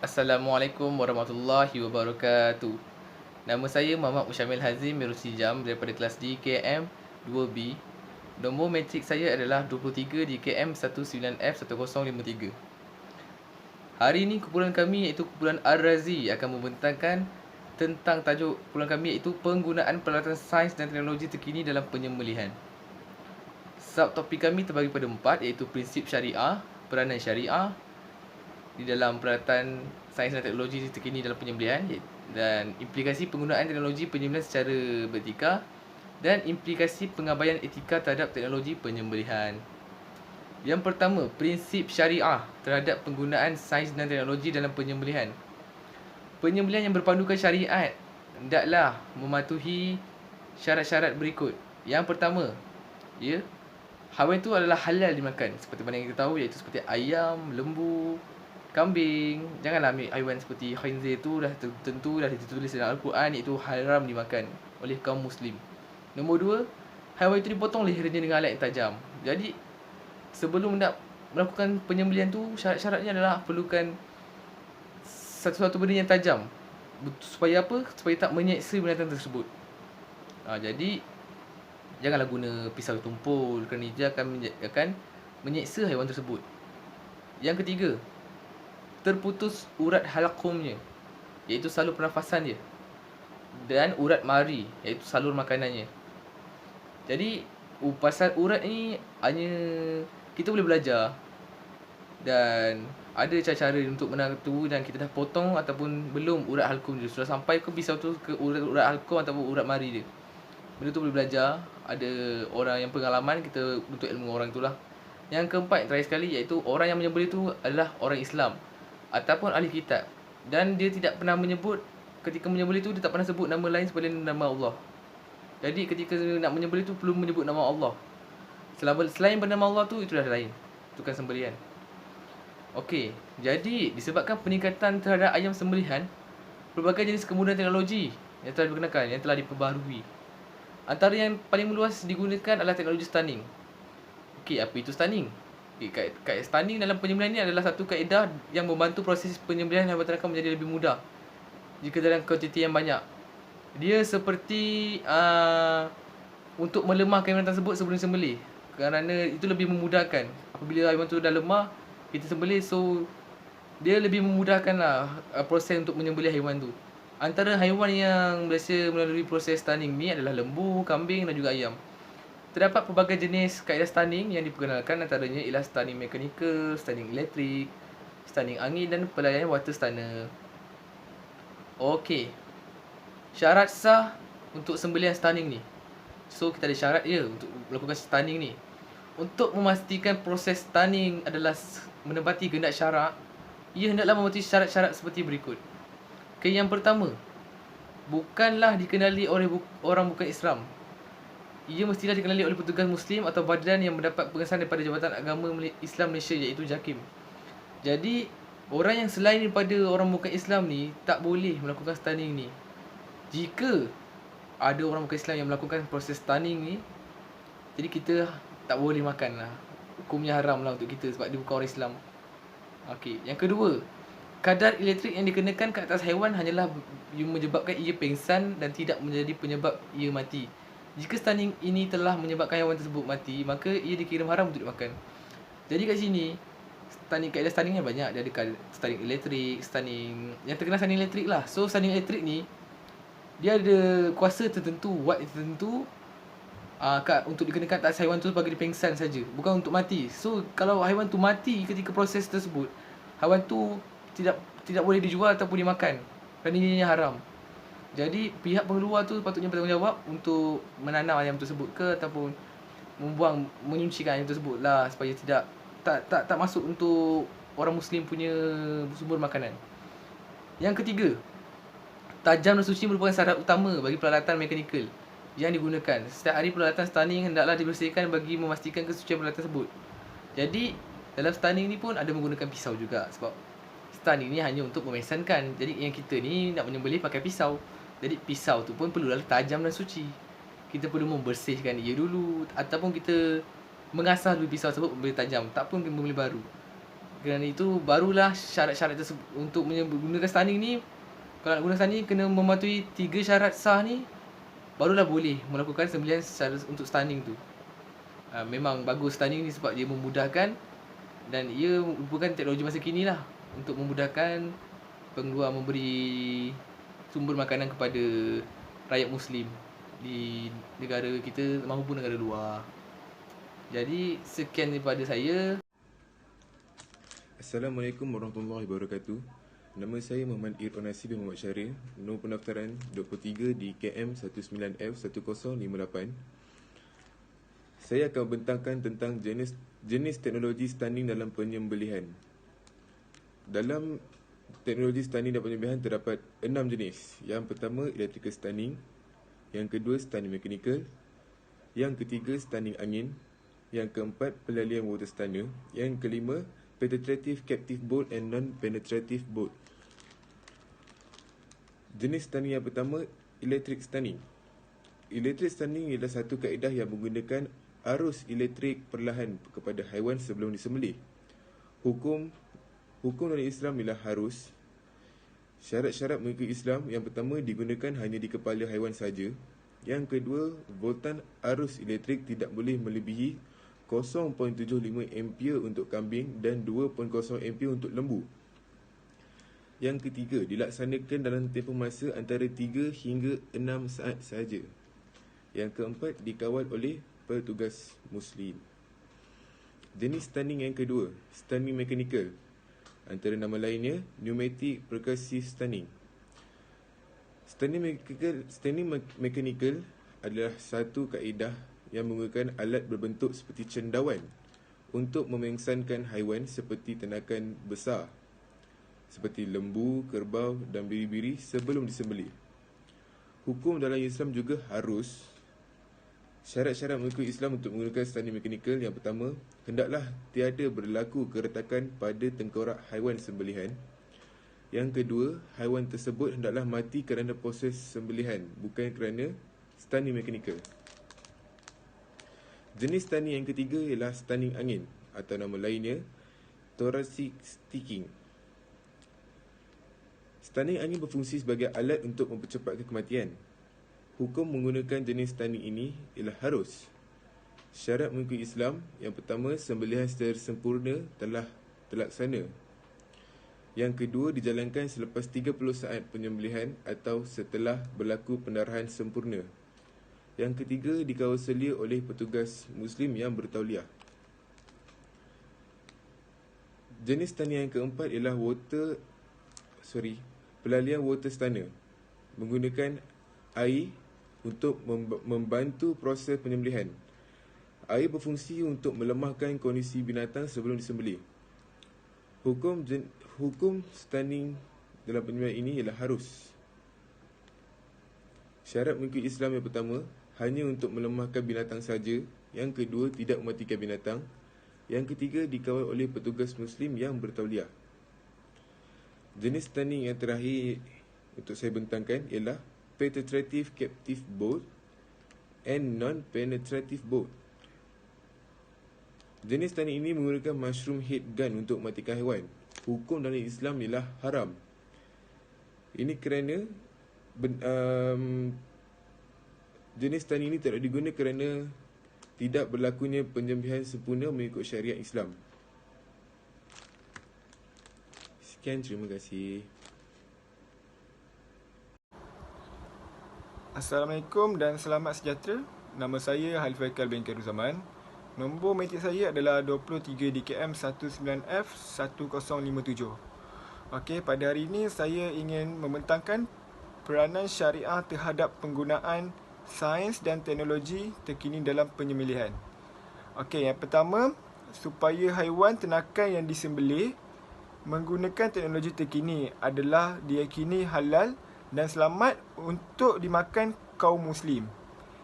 Assalamualaikum warahmatullahi wabarakatuh. Nama saya Muhammad Musyamil Hazim Merusi Jam daripada kelas D KM 2B. Nombor matrik saya adalah 23 di KM 19F1053. Hari ini kumpulan kami iaitu kumpulan Ar-Razi akan membentangkan tentang tajuk kumpulan kami iaitu penggunaan peralatan sains dan teknologi terkini dalam penyembelihan. Subtopik kami terbagi pada 4 iaitu prinsip syariah, peranan syariah di dalam peralatan sains dan teknologi terkini dalam penyembelihan, dan implikasi penggunaan teknologi penyembelihan secara beretika, dan implikasi pengabaian etika terhadap teknologi penyembelihan. Yang pertama, prinsip syariah terhadap penggunaan sains dan teknologi dalam penyembelihan. Penyembelihan yang berpandukan syariat hendaklah mematuhi syarat-syarat berikut. Yang pertama, haiwan itu adalah halal dimakan, seperti mana yang kita tahu, iaitu seperti ayam, lembu, kambing. Janganlah ambil haiwan seperti khinzir tu dah tentu dah ditulis dalam Al-Quran iaitu haram dimakan oleh kaum muslim. Nombor 2, haiwan itu dipotong lehernya dengan alat yang tajam. Jadi sebelum nak melakukan penyembelihan tu, syarat-syaratnya adalah perlukan satu-satu benda yang tajam. Supaya apa? Supaya tak menyeksa binatang tersebut. Jadi janganlah guna pisau tumpul, kerana ia akan menyeksa haiwan tersebut. Yang ketiga, terputus urat halqumnya, iaitu salur pernafasan dia, dan urat mari, iaitu salur makanannya. Jadi pasal urat ni hanya kita boleh belajar, dan ada cara-cara untuk menentu dan kita dah potong ataupun belum urat halqum dia, sudah sampai ke pisau tu ke urat halqum ataupun urat mari dia. Benda tu boleh belajar, ada orang yang pengalaman, kita untuk ilmu orang itulah. Yang keempat, terakhir sekali, iaitu orang yang menyembelih itu adalah orang Islam ataupun ahli kitab, dan dia tidak pernah menyebut, ketika menyembelih tu dia tak pernah sebut nama lain selain nama Allah. Jadi ketika nak menyembelih tu perlu menyebut nama Allah. Selain bernama Allah tu, itu dah lain, itu kan sembelihan. Okey, jadi disebabkan peningkatan terhadap ayam sembelihan, pelbagai jenis kemudahan teknologi yang telah diperkenalkan, yang telah diperbaharui. Antara yang paling meluas digunakan adalah teknologi stunning. Okey, apa itu stunning? Kaedah stunning dalam penyembelihan ini adalah satu kaedah yang membantu proses penyembelihan haiwan ternakan menjadi lebih mudah jika dalam kuantiti yang banyak. Dia seperti untuk melemahkan haiwan tersebut sebelum sembelih, kerana itu lebih memudahkan. Apabila haiwan tu dah lemah, kita sembelih, so dia lebih memudahkanlah proses untuk menyembelih haiwan tu. Antara haiwan yang biasa melalui proses stunning ni adalah lembu, kambing dan juga ayam. Terdapat pelbagai jenis kaedah stunning yang diperkenalkan, antaranya ialah stunning mekanikal, stunning elektrik, stunning angin dan pelayanan water stunner. Okey, syarat sah untuk sembelihan stunning ni. So kita ada syarat untuk melakukan stunning ni. Untuk memastikan proses stunning adalah menepati kehendak syarak, ia hendaklah mematuhi syarat-syarat seperti berikut. Okey, yang pertama, bukanlah dikenali oleh orang bukan Islam. Ia mestilah dikenali oleh petugas Muslim atau badan yang mendapat pengesahan daripada Jabatan Agama Islam Malaysia, iaitu JAKIM. Jadi orang yang selain daripada orang bukan Islam ni tak boleh melakukan stunning ni. Jika ada orang bukan Islam yang melakukan proses stunning ni, jadi kita tak boleh makan lah. Hukumnya haram lah untuk kita sebab dia bukan orang Islam. Okey, yang kedua, kadar elektrik yang dikenakan ke atas haiwan hanyalah menyebabkan ia pengsan dan tidak menjadi penyebab ia mati. Jika stunning ini telah menyebabkan haiwan tersebut mati, maka ia dikira haram untuk dimakan. Jadi kat sini, kaedah stunning yang banyak. Dia ada stunning elektrik, stunning yang terkenal stunning elektrik lah. So stunning elektrik ni, dia ada kuasa tertentu, watt tertentu untuk dikenakan atas haiwan tu bagi dia pengsan saja, bukan untuk mati. So kalau haiwan tu mati ketika proses tersebut, haiwan tu tidak boleh dijual ataupun dimakan, kerana ianya haram. Jadi pihak pengeluar tu patutnya bertanggungjawab untuk menanam ayam tersebut ke ataupun menyucikan ayam tersebut lah, supaya tak masuk untuk orang Muslim punya sumber makanan. Yang ketiga, tajam dan suci merupakan syarat utama bagi peralatan mekanikal yang digunakan. Setiap hari peralatan stunning hendaklah dibersihkan bagi memastikan kesucian peralatan tersebut. Jadi dalam stunning ni pun ada menggunakan pisau juga, sebab stunning ni hanya untuk memesankan. Jadi yang kita ni nak menyembelih pakai pisau. Jadi pisau tu pun perlulah tajam dan suci. Kita perlu membersihkan ia dulu, ataupun kita mengasah dulu pisau tersebut memberi tajam, tak pun membeli baru. Kerana itu barulah syarat-syarat tersebut untuk menggunakan stunning ni, kalau nak guna stunning kena mematuhi 3 syarat sah ni, barulah boleh melakukan sembelihan secara untuk stunning tu. Memang bagus stunning ni sebab dia memudahkan dan ia merupakan teknologi masa kini lah untuk memudahkan pengeluar memberi sumber makanan kepada rakyat Muslim di negara kita maupun negara luar. Jadi sekian daripada saya. Assalamualaikum warahmatullahi wabarakatuh. Nama saya Muhammad Ir'onasi bin Muhammad Syaril. Nombor pendaftaran 23 di KM 19F1058. Saya akan membentangkan tentang jenis teknologi stunning dalam penyembelihan. Dalam teknologi stunning dan penyembelihan terdapat 6 jenis. Yang pertama, electrical stunning. Yang kedua, stunning mechanical. Yang ketiga, stunning angin. Yang keempat, pelalian water stunner. Yang kelima, penetrative captive bolt and non-penetrative bolt. Jenis stunning yang pertama, electric stunning. Electric stunning ialah satu kaedah yang menggunakan arus elektrik perlahan kepada haiwan sebelum disembelih. Hukum dalam Islam ialah harus. Syarat-syarat mengikut Islam, yang pertama, digunakan hanya di kepala haiwan saja. Yang kedua, voltan arus elektrik tidak boleh melebihi 0.75 ampere untuk kambing dan 2.0 ampere untuk lembu. Yang ketiga, dilaksanakan dalam tempoh masa antara 3 hingga 6 saat sahaja. Yang keempat, dikawal oleh petugas Muslim. Jenis stunning yang kedua, stunning mechanical. Antara nama lainnya, pneumatic percussive stunning. Stunning mechanical adalah satu kaedah yang menggunakan alat berbentuk seperti cendawan untuk memengsankan haiwan seperti ternakan besar seperti lembu, kerbau dan biri-biri sebelum disembelih. Hukum dalam Islam juga harus. Syarat-syarat mengikut Islam untuk menggunakan stunning mechanical, yang pertama, hendaklah tiada berlaku keretakan pada tengkorak haiwan sembelihan. Yang kedua, haiwan tersebut hendaklah mati kerana proses sembelihan, bukan kerana stunning mechanical. Jenis stunning yang ketiga ialah stunning angin atau nama lainnya thoracic sticking. Stunning angin berfungsi sebagai alat untuk mempercepatkan kematian. Hukum menggunakan jenis stunning ini ialah harus. Syarat mengikut Islam, yang pertama, sembelihan secara sempurna telah terlaksana. Yang kedua, dijalankan selepas 30 saat penyembelihan atau setelah berlaku pendarahan sempurna. Yang ketiga, dikawal selia oleh petugas Muslim yang bertauliah. Jenis stunning yang keempat ialah pelalian water stunner. Menggunakan air untuk membantu proses penyembelihan. Air berfungsi untuk melemahkan kondisi binatang sebelum disembelih. Hukum stunning dalam penyembelihan ini ialah harus. Syarat mengikut Islam, yang pertama, hanya untuk melemahkan binatang saja. Yang kedua, tidak mematikan binatang. Yang ketiga, dikawal oleh petugas Muslim yang bertauliah. Jenis stunning yang terakhir untuk saya bentangkan ialah penetrative captive bolt and non-penetrative bolt. Jenis stunning ini menggunakan mushroom head gun untuk mematikan haiwan. Hukum dalam Islam ialah haram. Ini kerana jenis stunning ini tidak digunakan kerana tidak berlakunya penyembelihan sempurna mengikut syariat Islam. Sekian, terima kasih. Assalamualaikum dan selamat sejahtera. Nama saya Halif Haikal bin Khairuzaman. Nombor matrik saya adalah 23 DKM 19F1057. Okey, pada hari ini saya ingin membentangkan peranan syariah terhadap penggunaan sains dan teknologi terkini dalam penyembelihan. Okey, yang pertama, supaya haiwan ternakan yang disembelih menggunakan teknologi terkini adalah diyakini halal dan selamat untuk dimakan kaum Muslim.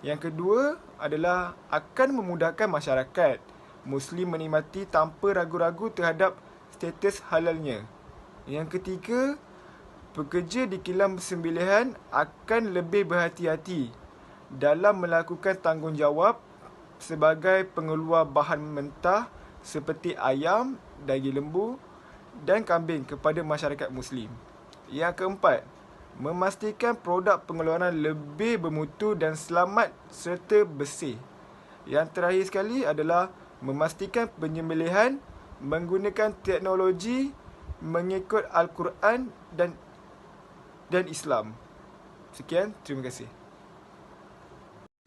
Yang kedua adalah akan memudahkan masyarakat Muslim menikmati tanpa ragu-ragu terhadap status halalnya. Yang ketiga, pekerja di kilang persembelihan akan lebih berhati-hati dalam melakukan tanggungjawab sebagai pengeluar bahan mentah seperti ayam daging lembu dan kambing kepada masyarakat Muslim. Yang keempat, memastikan produk pengeluaran lebih bermutu dan selamat serta bersih. Yang terakhir sekali adalah memastikan penyembelihan menggunakan teknologi mengikut Al-Quran dan Islam. Sekian, terima kasih.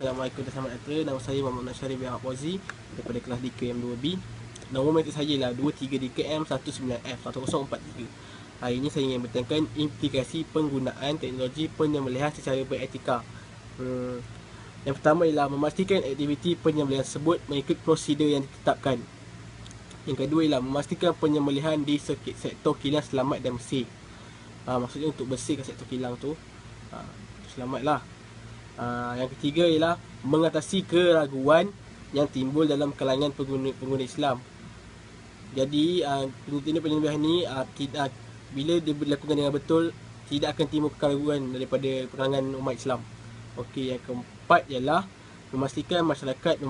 Assalamualaikum dan selamat datang. Nama saya Muhammad Nasyari bin Ahmad Fauzi daripada kelas DKM 2B. Nombor matrik saya ialah 23 DKM 19F 1043. Hari ini saya ingin bertentangkan implikasi penggunaan teknologi penyembelihan secara beretika. Yang pertama ialah memastikan aktiviti penyembelihan tersebut mengikut prosedur yang ditetapkan. Yang kedua ialah memastikan penyembelihan di sektor kilang selamat dan bersih. Maksudnya untuk bersihkan sektor kilang tu selamatlah. Yang ketiga ialah mengatasi keraguan yang timbul dalam kalangan pengguna Islam. Jadi tindak penyembelihan ni bila dia dilakukan dengan betul, tidak akan timbul keraguan daripada kalangan umat Islam. Okey, yang keempat ialah memastikan masyarakat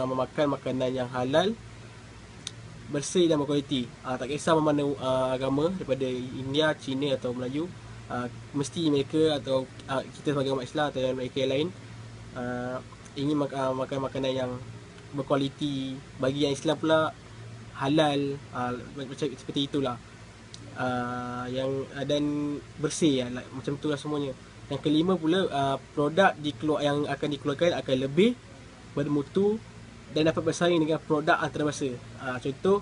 memakan makanan yang halal, bersih dan berkualiti. Tak kisah mana agama, daripada India, Cina atau Melayu, mesti mereka atau kita sebagai umat Islam atau mereka yang lain ingin makan makanan yang berkualiti. Bagi yang Islam pula halal, seperti itulah, yang dan bersih, macam itulah semuanya. Yang kelima pula, produk yang akan dikeluarkan akan lebih bermutu dan dapat bersaing dengan produk antarabangsa. Contoh,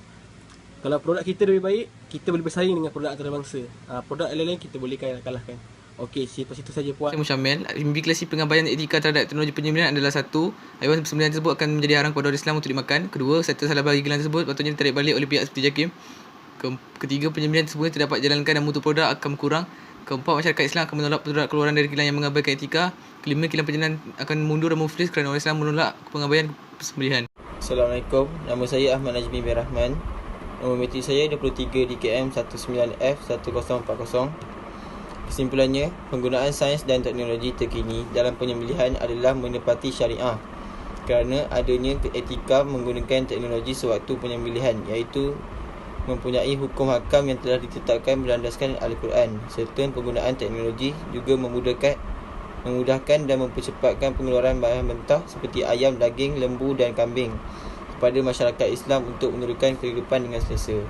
kalau produk kita lebih baik, kita boleh bersaing dengan produk antarabangsa. Produk lain-lain kita boleh kalahkan. Okey, situ saja puan. Saya Musyamil. Implikasi pengabaian etika terhadap teknologi penyembelihan adalah: satu, haiwan sembelihan tersebut akan menjadi haram kepada orang Islam untuk dimakan. Kedua, serta salah bagi gilang tersebut patutnya ditarik balik oleh pihak seperti JAKIM. Ketiga, penyembelihan tersebut tidak dapat jalankan dan mutu produk akan berkurang. Keempat, masyarakat Islam akan menolak produk keluaran dari kilang yang mengabaikan etika. Kelima, kilang penyembelihan akan mundur dan muflis kerana orang Islam menolak pengabaian sembelihan. Assalamualaikum, nama saya Ahmad Najmi bin Rahman. Nombor matrik saya 23 DKM 19F 1040. Kesimpulannya, penggunaan sains dan teknologi terkini dalam penyembelihan adalah menepati syariah kerana adanya etika menggunakan teknologi sewaktu penyembelihan, iaitu mempunyai hukum hakam yang telah ditetapkan berlandaskan Al-Quran, serta penggunaan teknologi juga memudahkan dan mempercepatkan pengeluaran bahan mentah seperti ayam, daging, lembu dan kambing kepada masyarakat Islam untuk meneruskan kehidupan dengan selesa.